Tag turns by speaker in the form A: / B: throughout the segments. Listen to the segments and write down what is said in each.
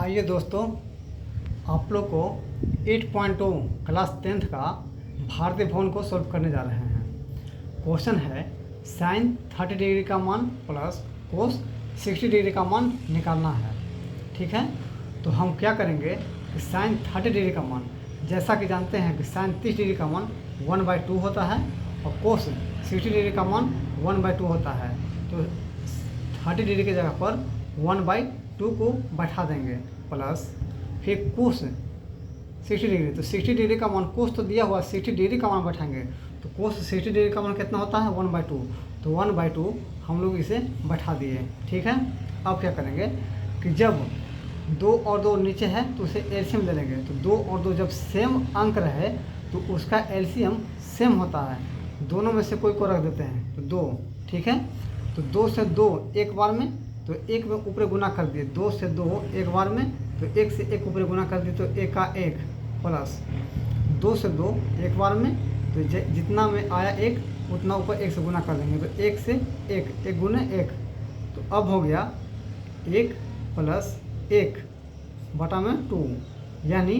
A: आइए दोस्तों, आप लोग को 8.2 क्लास 10th का भारतीय भवन को सॉल्व करने जा रहे हैं। क्वेश्चन है साइन 30 डिग्री का मान प्लस कोस 60 डिग्री का मान निकालना है। ठीक है, तो हम क्या करेंगे कि साइन 30 डिग्री का मान, जैसा कि जानते हैं कि साइन 30 डिग्री का मान 1/2 होता है और कोस 60 डिग्री का मान 1/2 होता है। तो 30 डिग्री की जगह पर 1/2 को बैठा देंगे प्लस फिर कोस 60 डिग्री, तो 60 डिग्री का मान कोस तो दिया हुआ 60 डिग्री का मान बैठाएंगे, तो कोस 60 डिग्री का मान कितना होता है 1/2, तो 1/2 हम लोग इसे बैठा दिए। ठीक है, अब क्या करेंगे कि जब 2 और 2 नीचे है तो उसे एलसीएम ले लेंगे। तो 2 और 2 जब सेम अंक रहे तो उसका एलसीएम सेम होता है, दोनों में से कोई को रख देते हैं तो 2। ठीक है, तो 2 से 2 एक बार में, तो 1 में ऊपर गुना कर दिए, 2 से 2 एक बार में, तो 1 से 1 ऊपर गुना कर दिए तो 1 का 1 प्लस 2 से 2 एक बार में, तो जितना में आया 1 उतना ऊपर 1 से गुना कर देंगे, तो 1 से 1 गुने 1, तो अब हो गया 1 प्लस 1 बटा में 2, यानी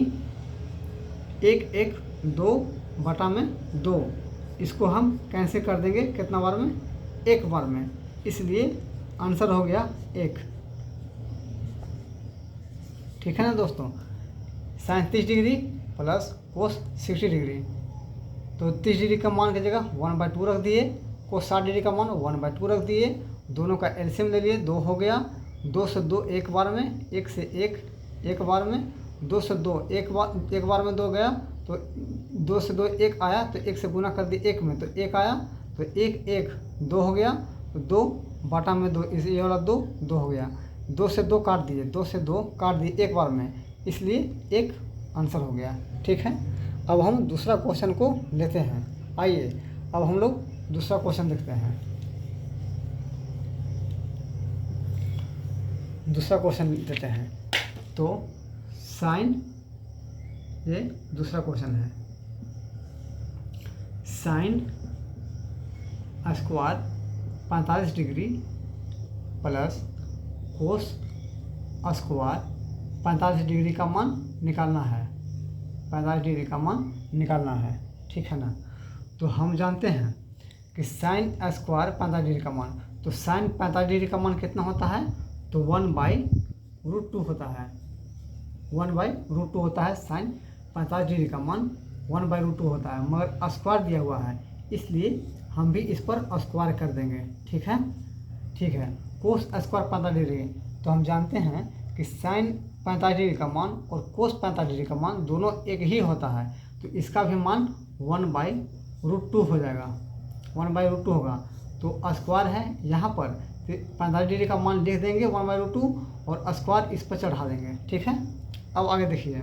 A: 1 1 2 बटा में 2। इसको हम कैंसिल कर देंगे कितना बार में, एक बार में, इसलिए आंसर हो गया 1। ठीक है ना दोस्तों, sine 30 degree plus cos 60 degree, तो 30 डिग्री का मान की जगह 1/2 रख दिए, कोस 60 डिग्री का मान 1/2 रख दिए, दोनों का एलसीएम ले लिए, 2 हो गया, 2 से 2 एक बार में, 1 से 1 एक बार में, 2 से 2 एक बार में 2 गया, तो 2 से 2 1 आया, तो 1 से गुना कर दिए 1 में, तो 1 आया, तो 1 1 2 हो गया, तो 2 बटा में 2, इस ये वाला 2 हो गया, 2 से 2 काट दिए, 2 से 2 काट दिए एक बार में, इसलिए 1 आंसर हो गया। ठीक है, अब हम दूसरा क्वेश्चन को लेते हैं। आइए अब हम लोग दूसरा क्वेश्चन देखते हैं। दूसरा क्वेश्चन लेते हैं, तो साइन, ये दूसरा क्वेश्चन है, sine square 45 degree plus cos square 45 degree का मान निकालना है, 45 डिग्री का मान निकालना है। ठीक है ना, तो हम जानते हैं कि साइन स्क्वायर 45 डिग्री का मान, तो साइन 45 डिग्री का मान कितना होता है, तो 1/√2 होता है, 1/√2 होता है। साइन 45 डिग्री का मान 1/√2 होता है, मगर स्क्वायर दिया हुआ है इसलिए हम भी इस पर स्क्वायर कर देंगे। ठीक है, ठीक है, कोस स्क्वायर 45 डिग्री, तो हम जानते हैं कि साइन 45 डिग्री का मान और कोस 45 डिग्री का मान दोनों एक ही होता है, तो इसका भी मान 1/√2 हो जाएगा, 1/√2 होगा, तो स्क्वायर है यहाँ पर, तो 45 डिग्री का मान लिख देंगे 1/√2 और स्क्वायर इस पर चढ़ा देंगे। ठीक है, अब आगे देखिए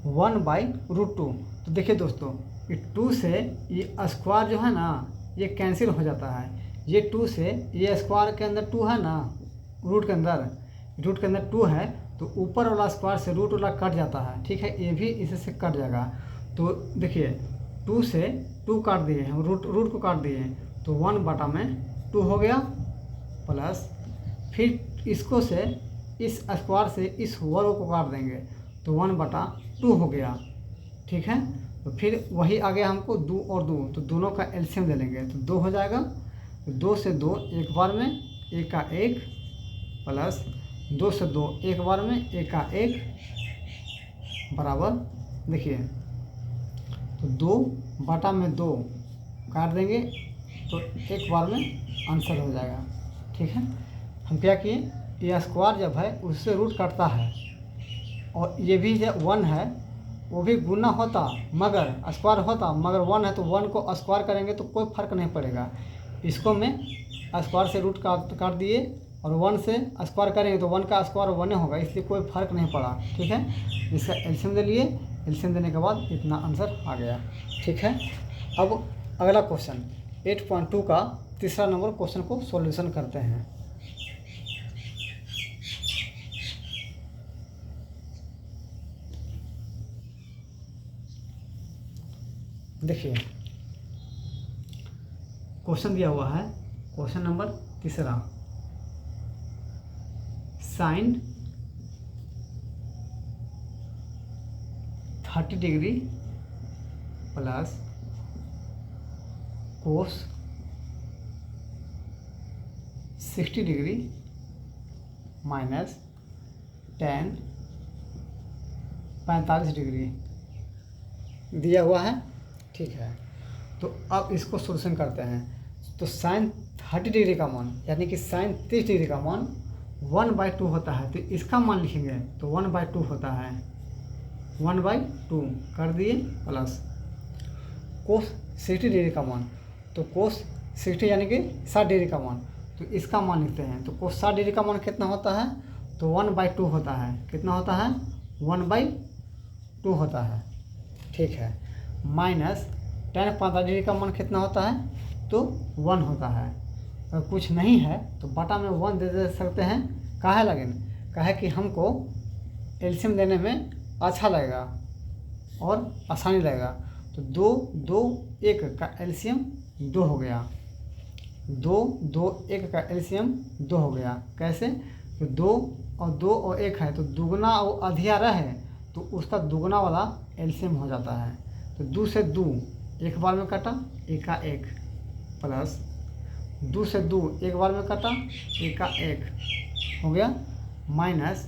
A: 1/√2, तो देखिए दोस्तों ये 2 से ये स्क्वायर जो है ना ये कैंसिल हो जाता है, ये 2 से ये स्क्वायर के अंदर 2 है ना, रूट के अंदर 2 है, तो ऊपर वाला स्क्वायर से रूट वाला कट जाता है। ठीक है, ये भी इसे से कट जाएगा, तो देखिए 2 से 2 काट दिए हैं, रूट को काट दिए हैं, तो 1/2 हो गया, प्लस फिर इसको से इस स्क्वायर से इस वर्ग को काट देंगे, तो 1/2 हो गया। ठीक है, तो फिर वही आ गया हमको 2 और 2, तो दोनों का एलसीएम ले लेंगे, तो 2 हो जाएगा, तो 2 से 2 एक बार में, 1 का 1 प्लस 2 से 2 एक बार में, 1 का 1 बराबर, देखिए तो 2/2 काट देंगे, तो एक बार में आंसर हो जाएगा। ठीक है, हम क्या किए, ये स्क्वायर जब है उससे रूट काटता है, और ये भी जब 1 है वो भी गुना होता मगर स्क्वायर होता, मगर 1 है तो 1 को स्क्वायर करेंगे तो कोई फर्क नहीं पड़ेगा, इसको मैं स्क्वायर से रूट काट दिए, और 1 से स्क्वायर करेंगे तो 1 का स्क्वायर 1 होगा, इसलिए कोई फर्क नहीं पड़ा। ठीक है, इसका एलसीएम ले लिए, एलसीएम देने के बाद इतना आंसर आ गया। ठीक है, अब अगला क्वेश्चन 8.2 का तीसरा नंबर क्वेश्चन को सॉल्यूशन करते हैं। देखिए क्वेश्चन दिया हुआ है, क्वेश्चन नंबर तीसरा, sine 30 degree plus cos 60 degree minus ten 45 degree दिया हुआ है। ठीक है, तो अब इसको सोल्यूशन करते हैं। तो साइन 30 डिग्री का मान यानी कि साइन 30 डिग्री का मान 1/2 होता है, तो इसका मान लिखेंगे तो 1/2 होता है, 1/2 कर दिए प्लस कोस 60 डिग्री का मान, तो कोस 60 यानी कि 60 डिग्री का मान, तो इसका मान लिखते हैं। तो कोस 60 डिग्री का मान कितना होता है, तो 1/2 होता है। कितना होता है, 1/2 होता है। ठीक है, माइनस टेन 45 डिग्री का मान कितना होता है, तो 1 होता है। अगर कुछ नहीं है तो बटा में 1 दे सकते हैं। काहे लगेन, काहे कि हमको एलसीएम देने में अच्छा लगेगा और आसानी लगेगा। तो 2 2 1 का एलसीएम 2 हो गया, 2 2 1 का एलसीएम 2 हो गया। कैसे, तो 2 और 1 है तो दुगना और अधियारा है, तो उसका दुगना वाला एलसीएम हो जाता है। तो 2 से 2 एक बार में कटा, 1 का 1 प्लस 2 से 2 एक बार में कटा, 1 का 1 हो गया, माइनस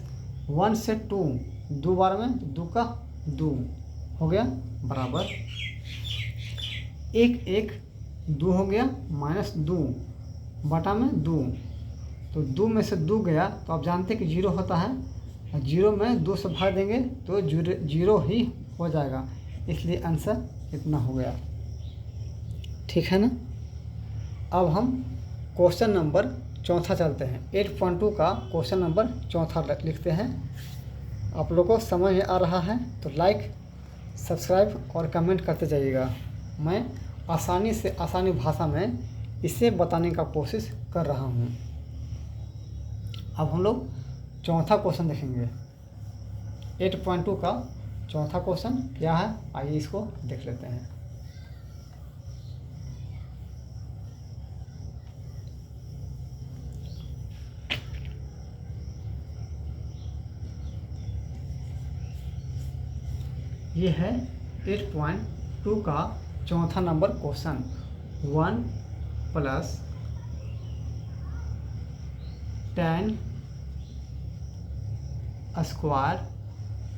A: 1 से 2 2 बार में, 2 का 2 हो गया, बराबर 1 1 2 हो गया, माइनस 2 बटा में 2, तो 2 में से 2 गया तो आप जानते हैं कि 0 होता है, और 0 में 2 से भाग देंगे तो 0 ही हो जाएगा, इसलिए आंसर इतना हो गया। ठीक है ना। अब हम क्वेश्चन नंबर 4 चलते हैं। 8.2 का क्वेश्चन नंबर 4 लिखते हैं। आप लोगों को समझ में आ रहा है तो लाइक सब्सक्राइब और कमेंट करते जाइएगा। मैं आसानी से आसानी भाषा में इसे बताने का कोशिश कर रहा हूँ। अब हम लोग 4था क्वेश्चन देखेंगे। 8.2 का 4था क्वेश्चन क्या है, आइए इसको देख लेते हैं। ये है 8.2 का 4था नंबर question. 1 plus ten square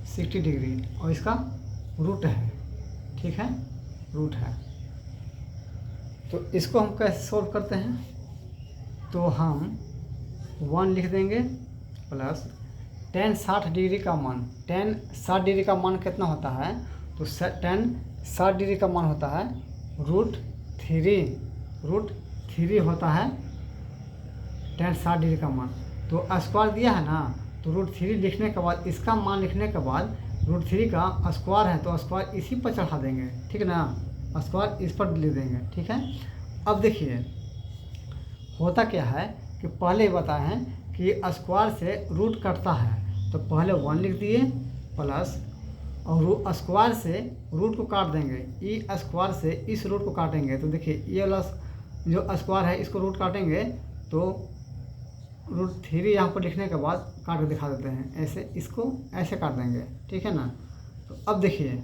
A: 60 degree और इसका रूट है। ठीक है, रूट है। तो इसको हम कैसे सोल्व करते हैं, तो हम 1 लिख देंगे प्लस टेन 60 डिग्री का मान, टेन 60 डिग्री का मान कितना होता है, तो टेन 60 डिग्री का मान होता है रूट 3 होता है टेन 60 डिग्री का मान। तो स्क्वायर दिया है ना, तो रूट 3 लिखने के बाद इसका मान लिखने के बाद रूट 3 का स्क्वायर है तो स्क्वायर इसी पर चढ़ा देंगे। ठीक है ना, स्क्वायर इस पर लिख देंगे। ठीक है, अब देखिए होता क्या है कि पहले बताए हैं कि स्क्वायर से रूट कटता है, तो पहले 1 लिख दिए प्लस और स्क्वायर से रूट को काट देंगे, ई स्क्वायर से इस रूट को काटेंगे। तो देखिए ये वाला जो स्क्वायर है इसको रूट काटेंगे तो रूट 3 यहाँ पर लिखने के बाद काट के दिखा देते हैं, ऐसे इसको ऐसे काट देंगे। ठीक है ना। तो अब देखिए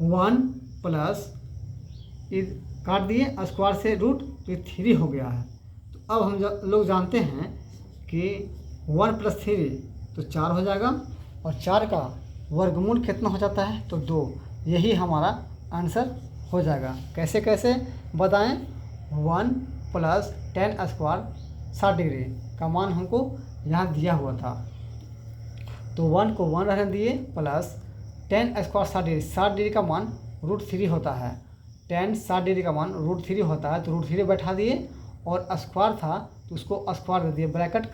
A: 1 प्लस काट दिए स्क्वायर से रूट, तो ये 3 हो गया है। तो अब हम लोग जानते हैं कि 1 + 3 तो 4 हो जाएगा, और 4 का वर्गमूल कितना हो जाता है, तो 2। यही हमारा आंसर हो जाएगा। कैसे कैसे बताएं, 1 प्लस टेन स्क्वायर 60 डिग्री का मान हमको यहाँ दिया हुआ था, तो 1 को 1 रहने दिए plus ten square 60 degree, 60 degree का मान रूट 3 होता है, टेन 60 डिग्री का मान रूट 3 होता है, तो रूट 3 बैठा दिए, और स्क्वायर था तो उसको स्क्वायर दे दिए, ब्रैकेट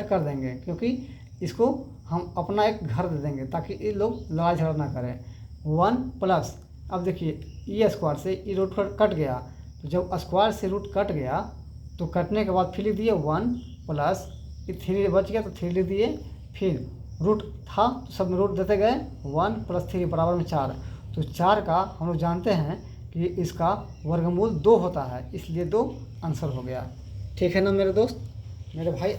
A: कर देंगे, क्योंकि इसको हम अपना एक घर दे देंगे ताकि ये लोग लड़ाई झगड़ा ना करें। 1 प्लस, अब देखिए ई स्क्वायर से ई रूट कट गया, तो जब स्क्वायर से रूट कट गया तो कटने के बाद फिर लिख दिए 1 प्लस ये 3 बच गया तो 3 लिख दिए, फिर रूट था तो सब में रूट देते गए, 1 + 3 बराबर में 4। तो 4 का हम लोग जानते हैं कि इसका वर्गमूल 2 होता है, इसलिए 2 आंसर हो गया। ठीक है ना मेरे दोस्त, मेरे भाई,